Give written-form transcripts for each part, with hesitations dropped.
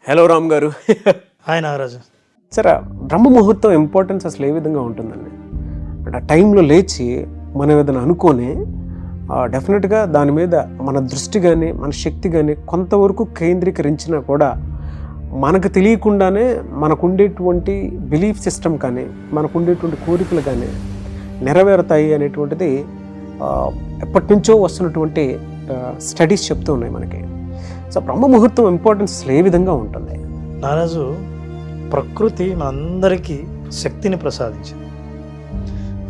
Hello Ram గారు. Hi Nagaraju. సరే, బ్రహ్మ ముహూర్తం ఇంపార్టెన్స్ అసలు ఏ విధంగా ఉంటుందండి? అంటే ఆ టైంలో లేచి మనం ఏదైనా అనుకొని డెఫినెట్గా దాని మీద మన దృష్టి కానీ మన శక్తి కానీ కొంతవరకు కేంద్రీకరించినా కూడా మనకు తెలియకుండానే మనకుండేటువంటి బిలీఫ్ సిస్టమ్ కానీ మనకుండేటువంటి కోరికలు కానీ నెరవేరుతాయి అనేటువంటిది ఎప్పటి నుంచో వస్తున్నటువంటి స్టడీస్ చెప్తూ ఉన్నాయి మనకి. సో బ్రహ్మ ముహూర్తం ఇంపార్టెన్స్ అసలు ఏ విధంగా ఉంటుంది? నారాజు, ప్రకృతి మనందరికీ శక్తిని ప్రసాదించింది.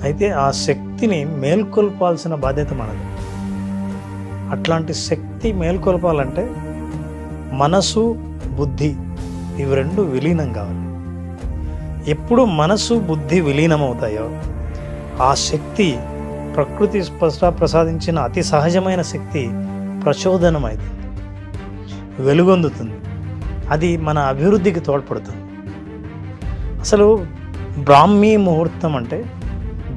అయితే ఆ శక్తిని మేల్కొల్పాల్సిన బాధ్యత మనది. అట్లాంటి శక్తి మేల్కొల్పాలంటే మనసు బుద్ధి ఇవి రెండు విలీనం కావాలి. ఎప్పుడు మనసు బుద్ధి విలీనం అవుతాయో ఆ శక్తి, ప్రకృతి ప్రసాదించిన అతి సహజమైన శక్తి ప్రచోదనమైంది, వెలుగొందుతుంది. అది మన అభివృద్ధికి తోడ్పడుతుంది. అసలు బ్రాహ్మీ ముహూర్తం అంటే,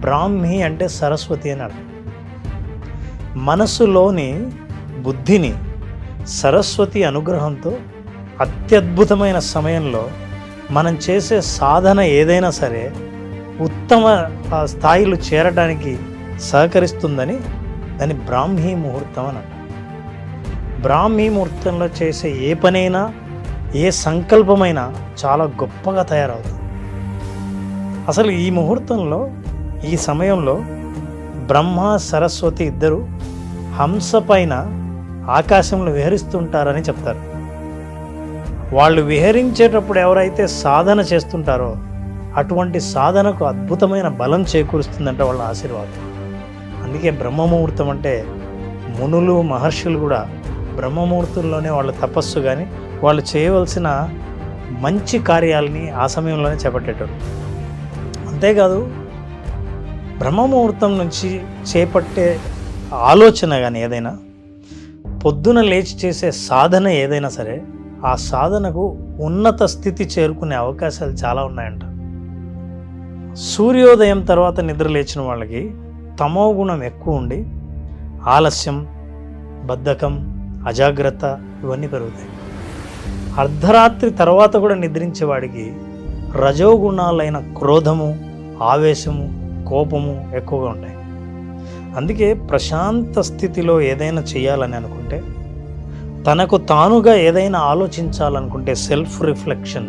బ్రాహ్మీ అంటే సరస్వతి అని అర్థం. మనసులోని బుద్ధిని సరస్వతి అనుగ్రహంతో అత్యద్భుతమైన సమయంలో మనం చేసే సాధన ఏదైనా సరే ఉత్తమ స్థాయిలో చేరడానికి సహకరిస్తుందని దాన్ని బ్రాహ్మీ ముహూర్తం అని అంటారు. బ్రాహ్మీ ముహూర్తంలో చేసే ఏ పనైనా ఏ సంకల్పమైనా చాలా గొప్పగా తయారవుతుంది. అసలు ఈ ముహూర్తంలో, ఈ సమయంలో బ్రహ్మ సరస్వతి ఇద్దరు హంస పైన ఆకాశంలో విహరిస్తుంటారని చెప్తారు. వాళ్ళు విహరించేటప్పుడు ఎవరైతే సాధన చేస్తుంటారో అటువంటి సాధనకు అద్భుతమైన బలం చేకూరుస్తుందంటే వాళ్ళ ఆశీర్వాదం. అందుకే బ్రహ్మముహూర్తం అంటే మునులు మహర్షులు కూడా బ్రహ్మముహూర్తంలోనే వాళ్ళ తపస్సు కానీ వాళ్ళు చేయవలసిన మంచి కార్యాలని ఆ సమయంలోనే చేపట్టేటోరు. అంతేకాదు, బ్రహ్మముహూర్తం నుంచి చేపట్టే ఆలోచన కానీ ఏదైనా, పొద్దున లేచి చేసే సాధన ఏదైనా సరే ఆ సాధనకు ఉన్నత స్థితి చేరుకునే అవకాశాలు చాలా ఉన్నాయంట. సూర్యోదయం తర్వాత నిద్ర లేచిన వాళ్ళకి తమో గుణం ఎక్కువ ఉండి ఆలస్యం, బద్ధకం, అజాగ్రత్త ఇవన్నీ పెరుగుతాయి. అర్ధరాత్రి తర్వాత కూడా నిద్రించేవాడికి రజోగుణాలైన క్రోధము, ఆవేశము, కోపము ఎక్కువగా ఉంటాయి. అందుకే ప్రశాంత స్థితిలో ఏదైనా చేయాలని అనుకుంటే, తనకు తానుగా ఏదైనా ఆలోచించాలనుకుంటే సెల్ఫ్ రిఫ్లెక్షన్,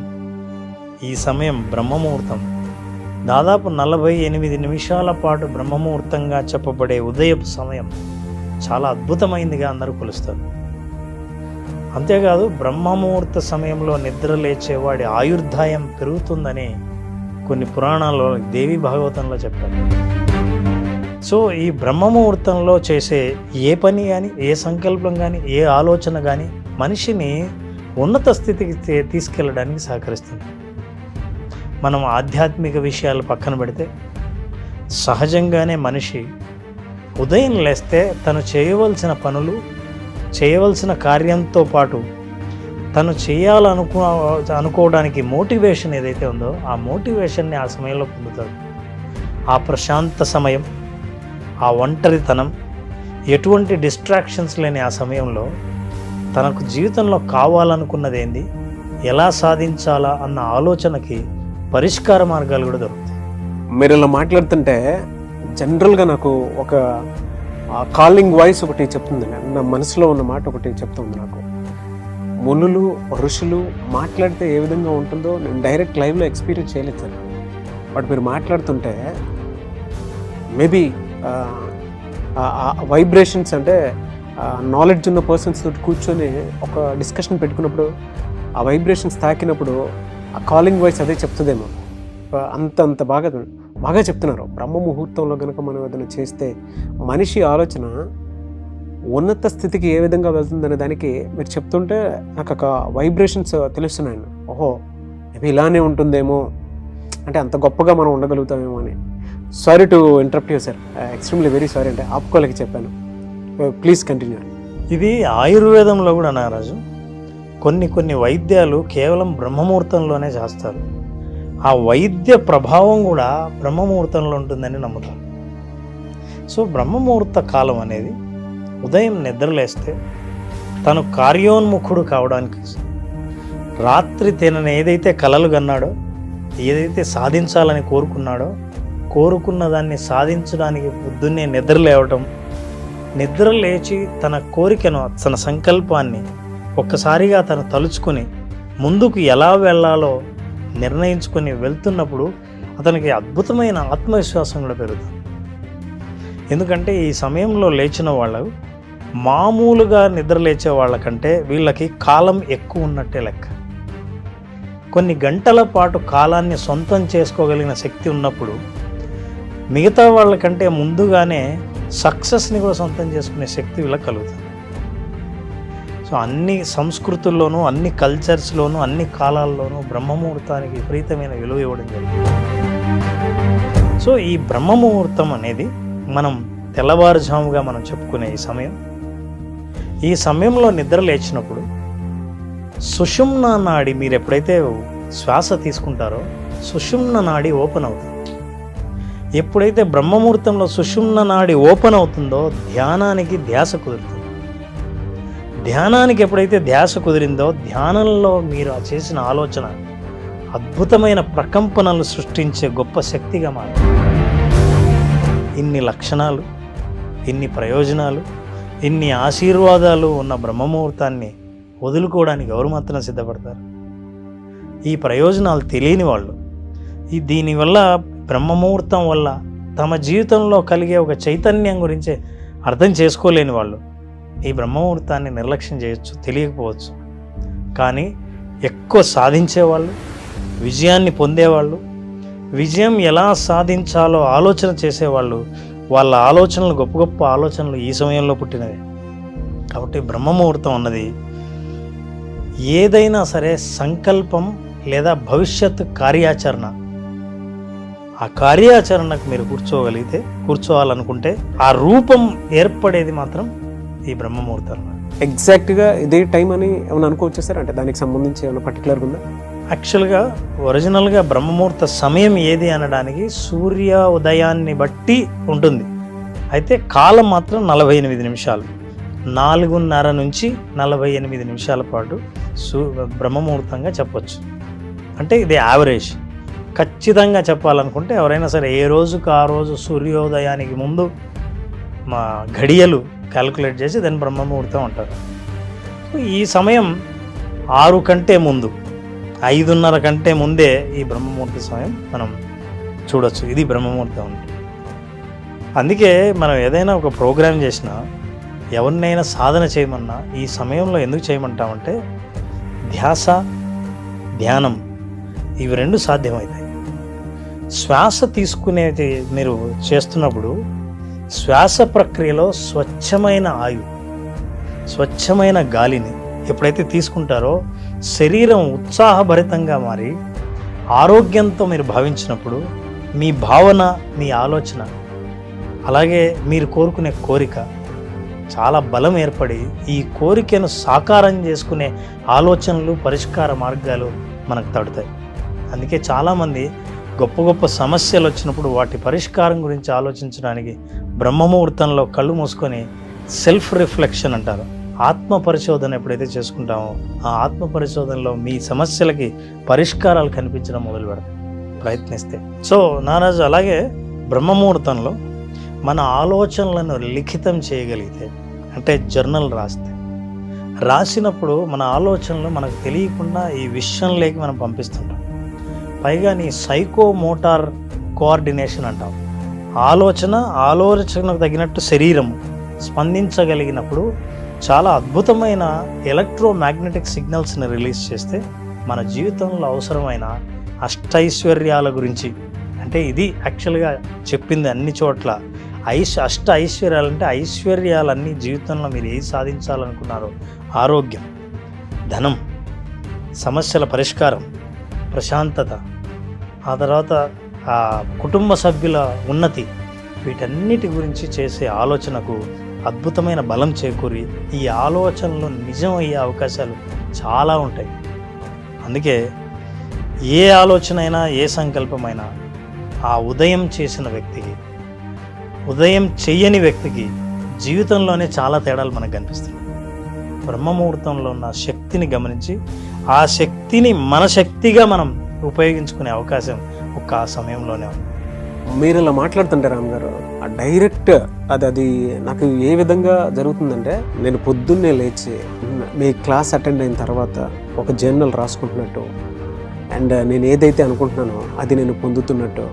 ఈ సమయం బ్రహ్మముహూర్తం. దాదాపు 48 నిమిషాల పాటు బ్రహ్మముహూర్తంగా చెప్పబడే ఉదయపు సమయం చాలా అద్భుతమైందిగా అందరూ కొలుస్తారు. అంతేకాదు, బ్రహ్మముహూర్త సమయంలో నిద్ర లేచేవాడి ఆయుర్దాయం పెరుగుతుందని కొన్ని పురాణాల్లో, దేవి భాగవతంలో చెప్పారు. సో ఈ బ్రహ్మముహూర్తంలో చేసే ఏ పని కానీ, ఏ సంకల్పం కానీ, ఏ ఆలోచన కానీ మనిషిని ఉన్నత స్థితికి తీసుకెళ్ళడానికి సహకరిస్తుంది. మనం ఆధ్యాత్మిక విషయాలు పక్కన పెడితే సహజంగానే మనిషి ఉదయం లేస్తే తను చేయవలసిన చేయవలసిన కార్యంతో పాటు తను అనుకోవడానికి మోటివేషన్ ఏదైతే ఉందో ఆ మోటివేషన్ని ఆ సమయంలో పొందుతాడు. ఆ ప్రశాంత సమయం, ఆ ఒంటరితనం, ఎటువంటి డిస్ట్రాక్షన్స్ లేని ఆ సమయంలో తనకు జీవితంలో కావాలనుకున్నది ఏంది, ఎలా సాధించాలా అన్న ఆలోచనకి పరిష్కార మార్గాలు కూడా దొరుకుతాయి. మీరు ఇలా మాట్లాడుతుంటే జనరల్గా నాకు ఒక కాలింగ్ వాయిస్ ఒకటి చెప్తుందండి. నా మనసులో ఉన్న మాట ఒకటి చెప్తుంది నాకు. మునులు, ఋషులు మాట్లాడితే ఏ విధంగా ఉంటుందో నేను డైరెక్ట్ లైవ్లో ఎక్స్పీరియన్స్ చేయలేదు సార్. బట్ మీరు మాట్లాడుతుంటే మేబీ వైబ్రేషన్స్ అంటే నాలెడ్జ్ ఉన్న పర్సన్స్ తోటి కూర్చొని ఒక డిస్కషన్ పెట్టుకున్నప్పుడు ఆ వైబ్రేషన్స్ తాకినప్పుడు ఆ కాలింగ్ వాయిస్ అదే చెప్తుందేమో. అంత బాగా చెప్తున్నారు. బ్రహ్మ ముహూర్తంలో కనుక మనం ఏదైనా చేస్తే మనిషి ఆలోచన ఉన్నత స్థితికి ఏ విధంగా వెళ్తుందనే దానికి మీరు చెప్తుంటే నాకు ఒక వైబ్రేషన్స్ తెలుస్తున్నాయండి. ఓహో, మేబీ ఇలానే ఉంటుందేమో, అంటే అంత గొప్పగా మనం ఉండగలుగుతామేమో అని. Sorry to interrupt you sir, extremely very sorry. అంటే ఆపుకోలేక చెప్పాను. Please continue. ఇది ఆయుర్వేదంలో కూడా నారాజు కొన్ని వైద్యాలు కేవలం బ్రహ్మముహూర్తంలోనే చేస్తారు. ఆ వైద్య ప్రభావం కూడా బ్రహ్మముహూర్తంలో ఉంటుందని నమ్ముతారు. సో బ్రహ్మముహూర్త కాలం అనేది ఉదయం నిద్రలేస్తే తను కార్యోన్ముఖుడు కావడానికి రాత్రి తనని ఏదైతే కలలు కన్నాడో, ఏదైతే సాధించాలని కోరుకున్నాడో, కోరుకున్న దాన్ని సాధించడానికి పొద్దున్నే నిద్ర లేవటం, నిద్ర లేచి తన కోరికను, తన సంకల్పాన్ని ఒక్కసారిగా తను తలుచుకొని ముందుకు ఎలా వెళ్ళాలో నిర్ణయించుకొని వెళ్తున్నప్పుడు అతనికి అద్భుతమైన ఆత్మవిశ్వాసం కూడా పెరుగుతుంది. ఎందుకంటే ఈ సమయంలో లేచిన వాళ్ళు మామూలుగా నిద్ర లేచే వాళ్ళకంటే వీళ్ళకి కాలం ఎక్కువ ఉన్నట్టే లెక్క. కొన్ని గంటల పాటు కాలాన్ని సొంతం చేసుకోగలిగిన శక్తి ఉన్నప్పుడు మిగతా వాళ్ళకంటే ముందుగానే సక్సెస్ని కూడా సొంతం చేసుకునే శక్తి వీళ్ళకి కలుగుతుంది. సో అన్ని సంస్కృతుల్లోనూ, అన్ని కల్చర్స్లోనూ, అన్ని కాలాల్లోనూ బ్రహ్మముహూర్తానికి విపరీతమైన విలువ ఇవ్వడం జరిగింది. సో ఈ బ్రహ్మముహూర్తం అనేది మనం తెల్లవారుజాముగా మనం చెప్పుకునే ఈ సమయంలో నిద్ర లేచినప్పుడు సుషుమ్న నాడి, మీరు ఎప్పుడైతే శ్వాస తీసుకుంటారో సుషుమ్న నాడి ఓపెన్ అవుతుంది. ఎప్పుడైతే బ్రహ్మముహూర్తంలో సుషుమ్న నాడి ఓపెన్ అవుతుందో ధ్యానానికి ధ్యాస కుదురుతుంది. ధ్యానానికి ఎప్పుడైతే ధ్యాస కుదిరిందో ధ్యానంలో మీరు చేసిన ఆలోచన అద్భుతమైన ప్రకంపనలు సృష్టించే గొప్ప శక్తిగా మారుతుంది. ఇన్ని లక్షణాలు, ఇన్ని ప్రయోజనాలు, ఇన్ని ఆశీర్వాదాలు ఉన్న బ్రహ్మముహూర్తాన్ని వదులుకోవడానికి ఎవరు మాత్రం సిద్ధపడతారు? ఈ ప్రయోజనాలు తెలియని వాళ్ళు, దీనివల్ల బ్రహ్మముహూర్తం వల్ల తమ జీవితంలో కలిగే ఒక చైతన్యం గురించి అర్థం చేసుకోలేని వాళ్ళు ఈ బ్రహ్మముహూర్తాన్ని నిర్లక్ష్యం చేయొచ్చు, తెలియకపోవచ్చు. కానీ ఎక్కువ సాధించేవాళ్ళు, విజయాన్ని పొందేవాళ్ళు, విజయం ఎలా సాధించాలో ఆలోచన చేసేవాళ్ళు, వాళ్ళ ఆలోచనలు గొప్ప గొప్ప ఆలోచనలు ఈ సమయంలో పుట్టినవే. కాబట్టి బ్రహ్మముహూర్తం అన్నది ఏదైనా సరే సంకల్పం లేదా భవిష్యత్ కార్యాచరణ, ఆ కార్యాచరణకు మీరు కూర్చోవాలనుకుంటే ఆ రూపం ఏర్పడేది మాత్రం ఈ బ్రహ్మముహూర్తం. ఎగ్జాక్ట్గా ఇదే టైం అని ఏమైనా అనుకోవచ్చు సార్? అంటే దానికి సంబంధించి ఏమైనా పర్టికులర్గా ఉందా? యాక్చువల్గా ఒరిజినల్గా బ్రహ్మముహూర్త సమయం ఏది అనడానికి సూర్య ఉదయాన్ని బట్టి ఉంటుంది. అయితే కాలం మాత్రం 48 నిమిషాలు, 4:30 నుంచి 48 నిమిషాల పాటు బ్రహ్మముహూర్తంగా చెప్పొచ్చు. అంటే ఇది యావరేజ్. ఖచ్చితంగా చెప్పాలనుకుంటే ఎవరైనా సరే ఏ రోజుకు ఆ రోజు సూర్యోదయానికి ముందు మా ఘడియలు క్యాలిక్యులేట్ చేసి దాన్ని బ్రహ్మముహూర్తం అంటారు. ఈ సమయం 6 కంటే ముందు, 5:30 కంటే ముందే ఈ బ్రహ్మముహూర్త సమయం మనం చూడొచ్చు. ఇది బ్రహ్మముహూర్తం అంటే. అందుకే మనం ఏదైనా ఒక ప్రోగ్రాం చేసినా, ఎవరినైనా సాధన చేయమన్నా ఈ సమయంలో ఎందుకు చేయమంటామంటే ధ్యాస, ధ్యానం ఇవి రెండు సాధ్యమవుతాయి. శ్వాస తీసుకునేది మీరు చేస్తున్నప్పుడు శ్వాస ప్రక్రియలో స్వచ్ఛమైన స్వచ్ఛమైన గాలిని ఎప్పుడైతే తీసుకుంటారో శరీరం ఉత్సాహభరితంగా మారి ఆరోగ్యంతో మీరు భావించినప్పుడు మీ భావన, మీ ఆలోచన, అలాగే మీరు కోరుకునే కోరిక చాలా బలం ఏర్పడి ఈ కోరికను సాకారం చేసుకునే ఆలోచనలు, పరిష్కార మార్గాలు మనకు తడుతాయి. అందుకే చాలామంది గొప్ప గొప్ప సమస్యలు వచ్చినప్పుడు వాటి పరిష్కారం గురించి ఆలోచించడానికి బ్రహ్మముహూర్తంలో కళ్ళు మూసుకొని సెల్ఫ్ రిఫ్లెక్షన్ అంటారు, ఆత్మ పరిశోధన ఎప్పుడైతే చేసుకుంటామో ఆ ఆత్మ పరిశోధనలో మీ సమస్యలకి పరిష్కారాలు కనిపించడం మొదలు పెడతాం ప్రయత్నిస్తే. సో నారాజు అలాగే బ్రహ్మముహూర్తంలో మన ఆలోచనలను లిఖితం చేయగలిగితే, అంటే జర్నల్ రాసినప్పుడు మన ఆలోచనలు మనకు తెలియకుండా ఈ విషయంలోకి మనం పంపిస్తుంటాం. పైగా నీ సైకోమోటార్ కోఆర్డినేషన్ అంటాం. ఆలోచనకు తగినట్టు శరీరం స్పందించగలిగినప్పుడు చాలా అద్భుతమైన ఎలక్ట్రోమాగ్నెటిక్ సిగ్నల్స్ని రిలీజ్ చేస్తే మన జీవితంలో అవసరమైన అష్టైశ్వర్యాల గురించి, అంటే ఇది యాక్చువల్గా చెప్పింది అన్ని చోట్ల అష్ట ఐశ్వర్యాలు అంటే ఐశ్వర్యాలన్నీ జీవితంలో మీరు ఏది సాధించాలనుకున్నారో ఆరోగ్యం, ధనం, సమస్యల పరిష్కారం, ప్రశాంతత, ఆ తర్వాత ఆ కుటుంబ సభ్యుల ఉన్నతి, వీటన్నిటి గురించి చేసే ఆలోచనకు అద్భుతమైన బలం చేకూరి ఈ ఆలోచనలు నిజం అయ్యే అవకాశాలు చాలా ఉంటాయి. అందుకే ఏ ఆలోచన అయినా, ఏ సంకల్పమైనా ఆ ఉదయం చేసిన వ్యక్తికి, ఉదయం చెయ్యని వ్యక్తికి జీవితంలోనే చాలా తేడాలు మనకు కనిపిస్తుంది. బ్రహ్మముహూర్తంలో ఉన్న శక్తి శక్తిని గమనించి ఆ శక్తిని మన శక్తిగా మనం ఉపయోగించుకునే అవకాశం ఒక్క ఆ సమయంలోనే ఉంది. మీరు ఇలా మాట్లాడుతుంటే రామ్ గారు, ఆ డైరెక్ట్ అది నాకు ఏ విధంగా జరుగుతుందంటే, నేను పొద్దున్నే లేచి మీ క్లాస్ అటెండ్ అయిన తర్వాత ఒక జర్నల్ రాసుకుంటున్నట్టు, అండ్ నేను ఏదైతే అనుకుంటున్నానో అది నేను పొందుతున్నట్టు,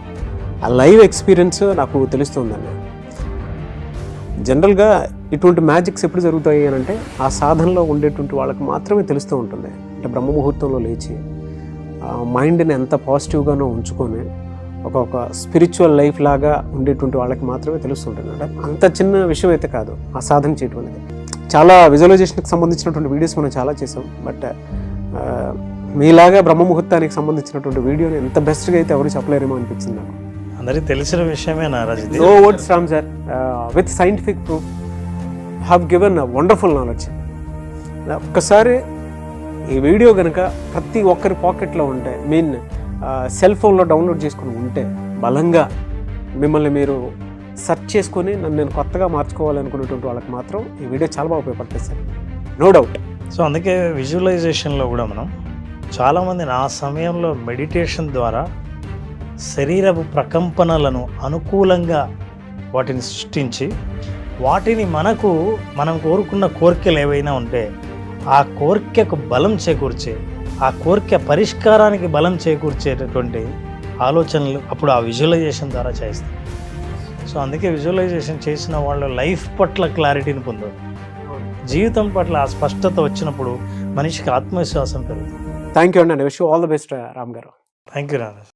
ఆ లైవ్ ఎక్స్పీరియన్స్ నాకు తెలుస్తుందండి. జనరల్గా ఇటువంటి మ్యాజిక్స్ ఎప్పుడు జరుగుతాయి అని అంటే, ఆ సాధనలో ఉండేటువంటి వాళ్ళకి మాత్రమే తెలుస్తూ ఉంటుంది. అంటే బ్రహ్మముహూర్తంలో లేచి మైండ్ని ఎంత పాజిటివ్గానో ఉంచుకొని ఒక స్పిరిచువల్ లైఫ్ లాగా ఉండేటువంటి వాళ్ళకి మాత్రమే తెలుస్తుంటుంది. అంటే అంత చిన్న విషయం అయితే కాదు ఆ సాధన చేయటం అనేది. చాలా విజువలైజేషన్కి సంబంధించినటువంటి వీడియోస్ మనం చాలా చేసాం, బట్ మీలాగా బ్రహ్మముహూర్తానికి సంబంధించినటువంటి వీడియోని ఎంత బెస్ట్గా అయితే ఎవరు చెప్పలేరేమో అనిపించింది నాకు. అందరికీ తెలిసిన విషయమే Naraj. No words Ram sir, with scientific proof have given wonderful knowledge. ఒక్కసారి ఈ వీడియో కనుక ప్రతి ఒక్కరి పాకెట్లో ఉంటే, సెల్ ఫోన్లో డౌన్లోడ్ చేసుకుని ఉంటే, బలంగా మిమ్మల్ని మీరు సెర్చ్ చేసుకొని నన్ను నేను కొత్తగా మార్చుకోవాలనుకునేటువంటి వాళ్ళకి మాత్రం ఈ వీడియో చాలా బాగా ఉపయోగపడుతుంది సార్, నో డౌట్. సో అందుకే విజువలైజేషన్లో కూడా మనం చాలామంది ఆ సమయంలో మెడిటేషన్ ద్వారా శరీరపు ప్రకంపనలను అనుకూలంగా వాటిని సృష్టించి, వాటిని మనం కోరుకున్న కోరికలు ఏవైనా ఉంటే ఆ కోరికకు బలం చేకూర్చే, ఆ కోరిక పరిష్కారానికి బలం చేకూర్చేటటువంటి ఆలోచనలు అప్పుడు ఆ విజువలైజేషన్ ద్వారా చేస్తాం. సో అందుకే విజువలైజేషన్ చేసిన వాళ్ళు లైఫ్ పట్ల క్లారిటీని పొందారు. జీవితం పట్ల ఆ స్పష్టత వచ్చినప్పుడు మనిషికి ఆత్మవిశ్వాసం పెరుగుతుంది. థ్యాంక్ యూ అండి. Wish you all the best Ram garu. Thank you Naraj.